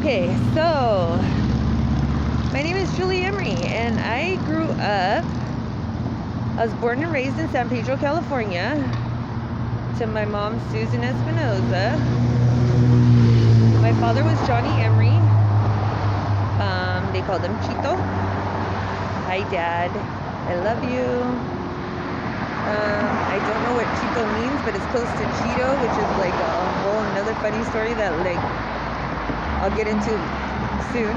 Okay, so my name is Julie Emery, and I grew up. I was born and raised in San Pedro, California, to my mom, Susan Espinoza. My father was Johnny Emery. They called him Chito. Hi, Dad. I love you. I don't know what Chito means, but it's close to Cheeto, which is like a whole another funny story that I'll get into soon.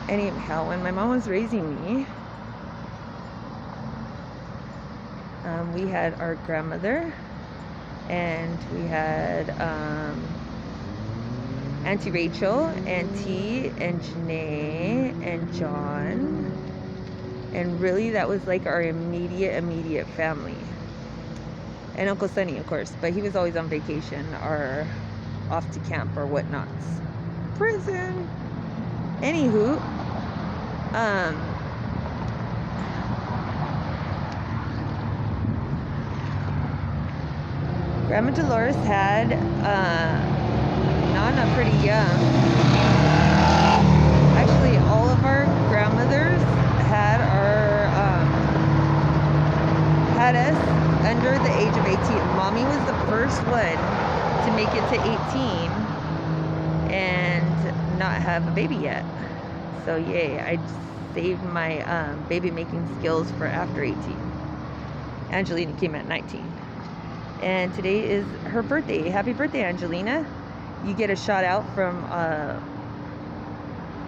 Anyhow, when my mom was raising me, we had our grandmother, and we had Auntie Rachel, Auntie, and Janae, and John. And really, that was like our immediate family. And Uncle Sonny, of course, but he was always on vacation or off to camp or whatnots. Prison. Anywho, Grandma Dolores had Nana pretty young. Actually, all of our grandmothers had us under the age of 18. Mommy was the first one to make it to 18 and not have a baby yet. So yay, I saved my baby making skills for after 18. Angelina came at 19. And today is her birthday. Happy birthday, Angelina. You get a shout out from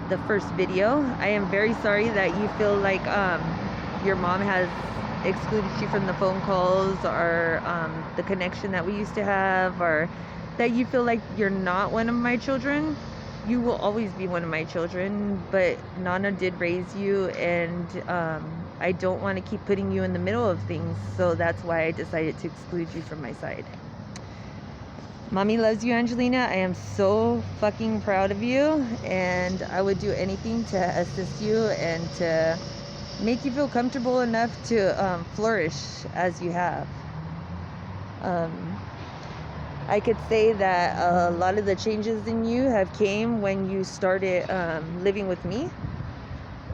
the first video. I am very sorry that you feel like your mom has excluded you from the phone calls or the connection that we used to have, or that you feel like you're not one of my children. You will always be one of my children, but Nana did raise you, and I don't want to keep putting you in the middle of things, so that's why I decided to exclude you from my side. Mommy loves you, Angelina. I am so fucking proud of you, and I would do anything to assist you and to make you feel comfortable enough to flourish as you have. I could say that a lot of the changes in you have came when you started living with me,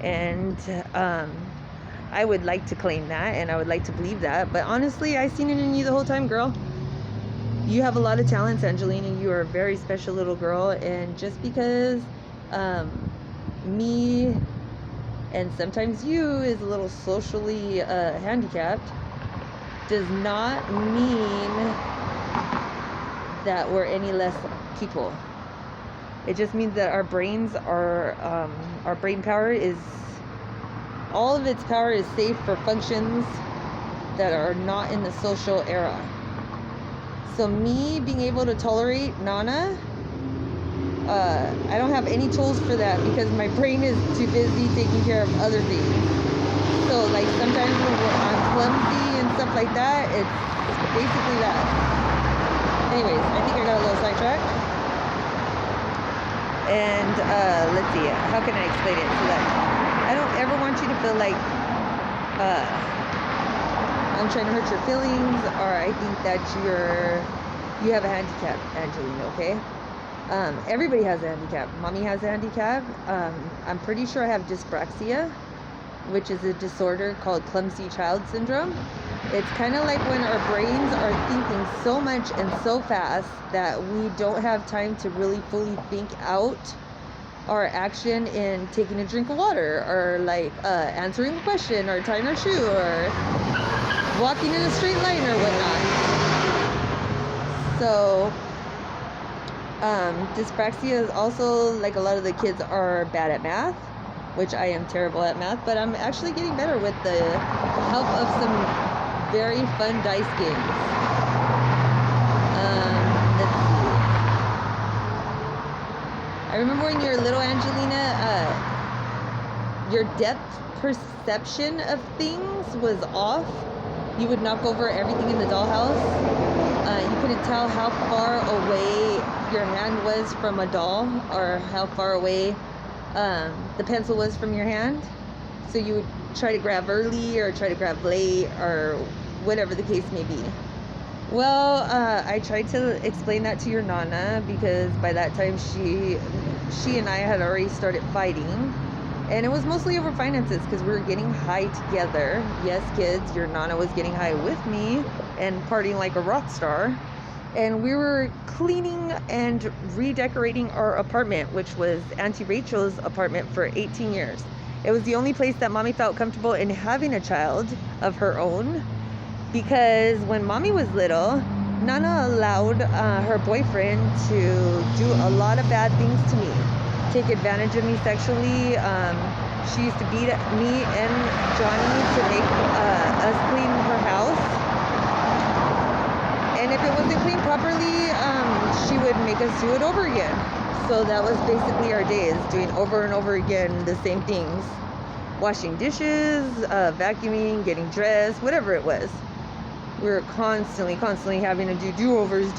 and I would like to claim that, and I would like to believe that, but honestly, I seen it in you the whole time, girl. You have a lot of talents, Angelina. You are a very special little girl, and just because me and sometimes you is a little socially handicapped does not mean that we're any less people. It just means that our brains are, our brain power is, all of its power is safe for functions that are not in the social era. So me being able to tolerate Nana, I don't have any tools for that because my brain is too busy taking care of other things. So like sometimes when I'm clumsy and stuff like that, it's basically that. Anyways, I think I got a little sidetracked. And let's see, how can I explain it so that I don't ever want you to feel like I'm trying to hurt your feelings, or I think that you have a handicap, Angelina, okay? Everybody has a handicap. Mommy has a handicap. I'm pretty sure I have dyspraxia, which is a disorder called clumsy child syndrome. It's kind of like when our brains are thinking so much and so fast that we don't have time to really fully think out our action in taking a drink of water, or like answering a question, or tying our shoe, or walking in a straight line, or whatnot. So dyspraxia is also like a lot of the kids are bad at math, which I am terrible at math, but I'm actually getting better with the help of some very fun dice games. Let's see. I remember when you were little, Angelina, your depth perception of things was off. You would knock over everything in the dollhouse. You couldn't tell how far away your hand was from a doll, or how far away the pencil was from your hand. So you would try to grab early or try to grab late, or whatever the case may be. Well, I tried to explain that to your Nana because by that time she and I had already started fighting. And it was mostly over finances because we were getting high together. Yes, kids, your Nana was getting high with me and partying like a rock star. And we were cleaning and redecorating our apartment, which was Auntie Rachel's apartment, for 18 years. It was the only place that Mommy felt comfortable in having a child of her own, because when Mommy was little, Nana allowed her boyfriend to do a lot of bad things to me, take advantage of me sexually. She used to beat me and Johnny to make us clean her house. And if it wasn't cleaned properly, she would make us do it over again. So that was basically our days, doing over and over again the same things. Washing dishes, vacuuming, getting dressed, whatever it was. We were constantly having to do do-overs.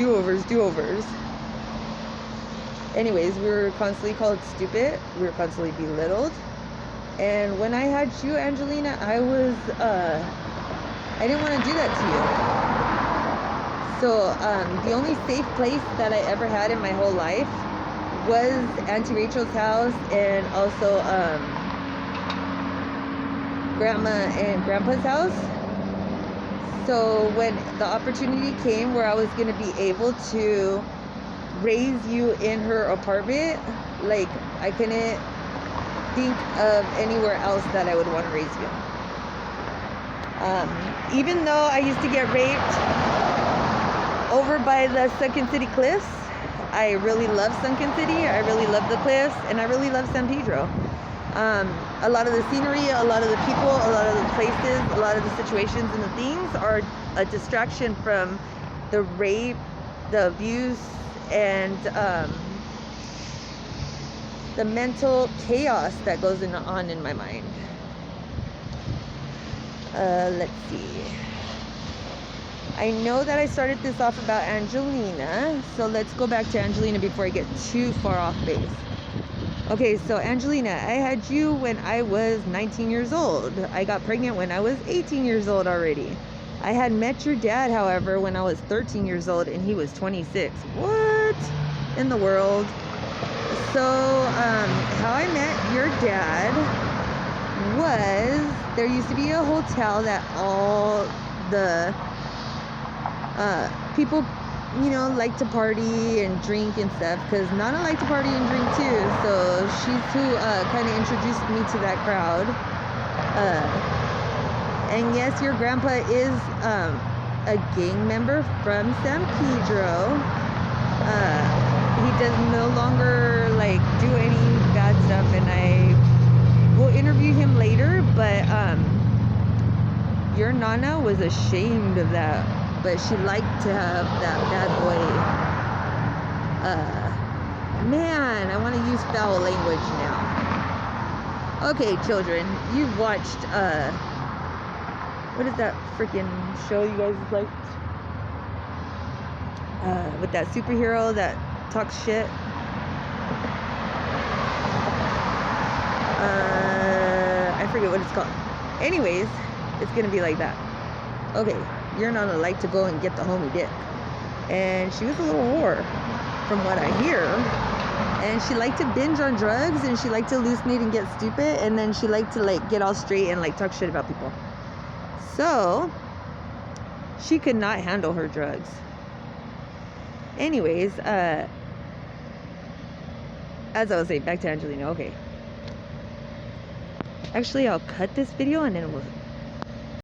Anyways, we were constantly called stupid. We were constantly belittled. And when I had you, Angelina, I didn't want to do that to you. So the only safe place that I ever had in my whole life was Auntie Rachel's house, and also Grandma and Grandpa's house. So when the opportunity came where I was going to be able to raise you in her apartment, like, I couldn't think of anywhere else that I would want to raise you. Even though I used to get raped over by the Sunken City Cliffs, I really love Sunken City, I really love the cliffs, and I really love San Pedro. A lot of the scenery, a lot of the people, a lot of the places, a lot of the situations and the things are a distraction from the rape, the abuse, and the mental chaos that goes on in my mind. Let's see. I know that I started this off about Angelina, so let's go back to Angelina before I get too far off base. Okay, so Angelina, I had you when I was 19 years old. I got pregnant when I was 18 years old already. I had met your dad, however, when I was 13 years old, and he was 26. What in the world? So, how I met your dad was, there used to be a hotel that all the people, you know, like to party and drink and stuff, because Nana liked to party and drink too, so she's who kind of introduced me to that crowd. And yes, your grandpa is a gang member from San Pedro. He does no longer like do any bad stuff, and I will interview him later, but your Nana was ashamed of that, but she liked to have that bad boy. Man, I want to use foul language now. Okay, children, you've watched what is that freaking show you guys liked? With that superhero that talks shit. I forget what it's called. Anyways, it's gonna be like that. Okay, your Nana liked to go and get the homie dick, and she was a little whore, from what I hear. And she liked to binge on drugs, and she liked to hallucinate and get stupid, and then she liked to like get all straight and like talk shit about people. So she could not handle her drugs. Anyways, as I was saying, back to Angelina. Okay. Actually, I'll cut this video and then we'll